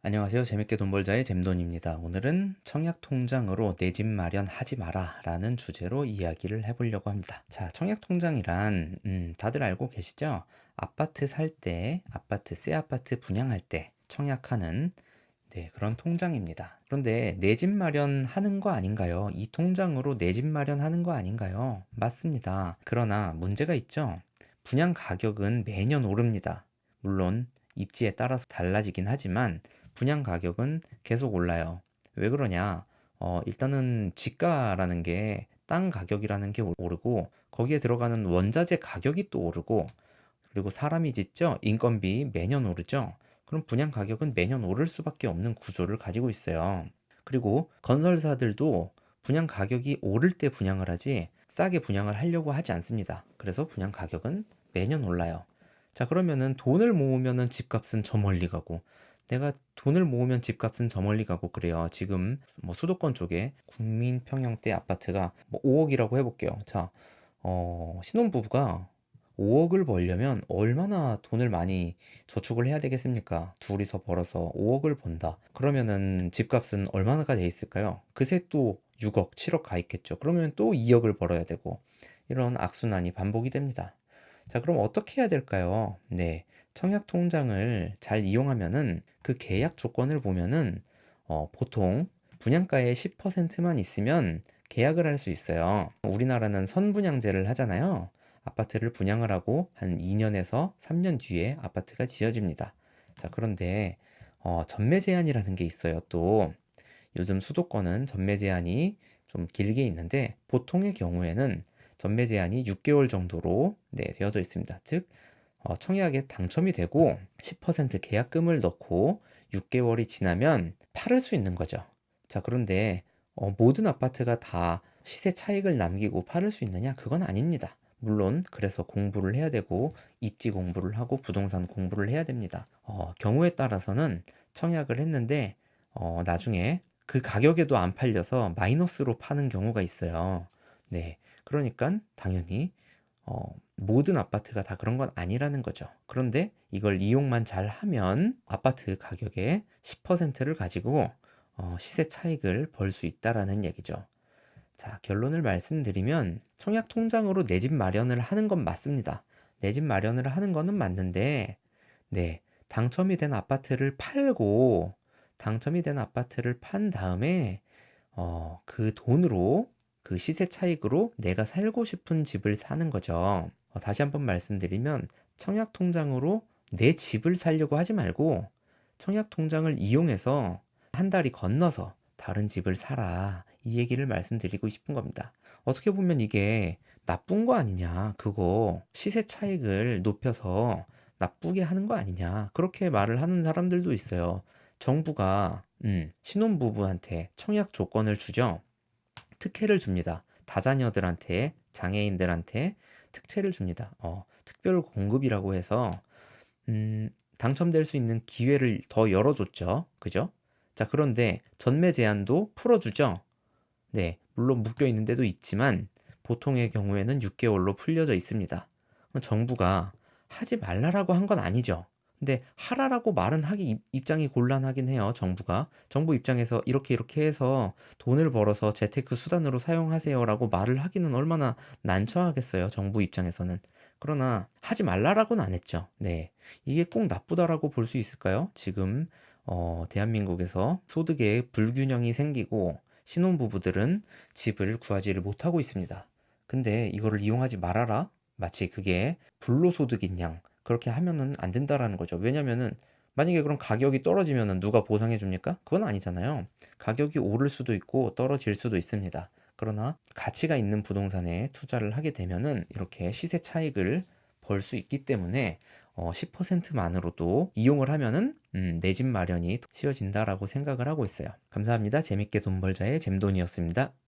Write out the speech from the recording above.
안녕하세요. 재밌게 돈 벌자의 잼돈입니다. 오늘은 청약 통장으로 내 집 마련하지 마라 라는 주제로 이야기를 해보려고 합니다. 자, 청약 통장이란 다들 알고 계시죠? 아파트 살 때, 새 아파트 분양할 때 청약하는 그런 통장입니다. 그런데 내 집 마련하는 거 아닌가요? 이 통장으로 내 집 마련하는 거 아닌가요? 맞습니다. 그러나 문제가 있죠. 분양 가격은 매년 오릅니다. 물론 입지에 따라서 달라지긴 하지만 분양 가격은 계속 올라요. 왜 그러냐? 일단은 지가라는 게 땅 가격이라는 게 오르고 거기에 들어가는 원자재 가격이 또 오르고 그리고 사람이 짓죠? 인건비 매년 오르죠? 그럼 분양 가격은 매년 오를 수밖에 없는 구조를 가지고 있어요. 그리고 건설사들도 분양 가격이 오를 때 분양을 하지 싸게 분양을 하려고 하지 않습니다. 그래서 분양 가격은 매년 올라요. 자, 그러면은 돈을 모으면은 집값은 저 멀리 가고 내가 돈을 모으면 집값은 저 멀리 가고 그래요. 지금 뭐 수도권 쪽에 국민평형대 아파트가 뭐 5억이라고 해볼게요. 자, 신혼부부가 5억을 벌려면 얼마나 돈을 많이 저축을 해야 되겠습니까? 둘이서 벌어서 5억을 번다. 그러면은 집값은 얼마나가 돼 있을까요? 그새 또 6억, 7억 가 있겠죠. 그러면 또 2억을 벌어야 되고 이런 악순환이 반복이 됩니다. 자, 그럼 어떻게 해야 될까요? 네. 청약 통장을 잘 이용하면은 그 계약 조건을 보면은 보통 분양가의 10%만 있으면 계약을 할 수 있어요. 우리나라는 선분양제를 하잖아요. 아파트를 분양을 하고 한 2년에서 3년 뒤에 아파트가 지어집니다. 자, 그런데 전매 제한이라는 게 있어요. 또 요즘 수도권은 전매 제한이 좀 길게 있는데 보통의 경우에는 전매 제한이 6개월 정도로 되어져 있습니다. 즉 청약에 당첨이 되고 10% 계약금을 넣고 6개월이 지나면 팔을 수 있는 거죠. 자, 그런데 모든 아파트가 다 시세 차익을 남기고 팔을 수 있느냐? 그건 아닙니다. 물론 그래서 공부를 해야 되고 입지 공부를 하고 부동산 공부를 해야 됩니다. 경우에 따라서는 청약을 했는데 나중에 그 가격에도 안 팔려서 마이너스로 파는 경우가 있어요. 네, 그러니까 당연히 모든 아파트가 다 그런 건 아니라는 거죠. 그런데 이걸 이용만 잘 하면 아파트 가격의 10%를 가지고 시세 차익을 벌 수 있다라는 얘기죠. 자, 결론을 말씀드리면 청약 통장으로 내 집 마련을 하는 건 맞습니다. 내 집 마련을 하는 거는 맞는데, 네, 당첨이 된 아파트를 팔고 당첨이 된 아파트를 판 다음에 그 돈으로 그 시세 차익으로 내가 살고 싶은 집을 사는 거죠. 다시 한번 말씀드리면 청약 통장으로 내 집을 살려고 하지 말고 청약 통장을 이용해서 한 달이 건너서 다른 집을 사라. 이 얘기를 말씀드리고 싶은 겁니다. 어떻게 보면 이게 나쁜 거 아니냐. 그거 시세 차익을 높여서 나쁘게 하는 거 아니냐. 그렇게 말을 하는 사람들도 있어요. 정부가 신혼부부한테 청약 조건을 주죠. 특혜를 줍니다. 다자녀들한테, 장애인들한테 특채를 줍니다. 특별 공급이라고 해서 당첨될 수 있는 기회를 더 열어줬죠. 그죠? 자, 그런데 전매 제한도 풀어주죠. 네, 물론 묶여 있는 데도 있지만 보통의 경우에는 6개월로 풀려져 있습니다. 정부가 하지 말라라고 한 건 아니죠. 근데 하라라고 말은 하기 입장이 곤란하긴 해요. 정부 입장에서 이렇게 해서 돈을 벌어서 재테크 수단으로 사용하세요라고 말을 하기는 얼마나 난처하겠어요. 정부 입장에서는. 그러나 하지 말라라고는 안 했죠. 네, 이게 꼭 나쁘다라고 볼 수 있을까요? 지금 대한민국에서 소득의 불균형이 생기고 신혼부부들은 집을 구하지를 못하고 있습니다. 근데 이거를 이용하지 말아라? 마치 그게 불로소득인 양 그렇게 하면은 안 된다라는 거죠. 왜냐면은 만약에 그럼 가격이 떨어지면은 누가 보상해 줍니까? 그건 아니잖아요. 가격이 오를 수도 있고 떨어질 수도 있습니다. 그러나 가치가 있는 부동산에 투자를 하게 되면은 이렇게 시세 차익을 벌 수 있기 때문에 10%만으로도 이용을 하면은 내 집 마련이 쉬워진다라고 생각을 하고 있어요. 감사합니다. 재밌게 돈 벌자의 잼돈이었습니다.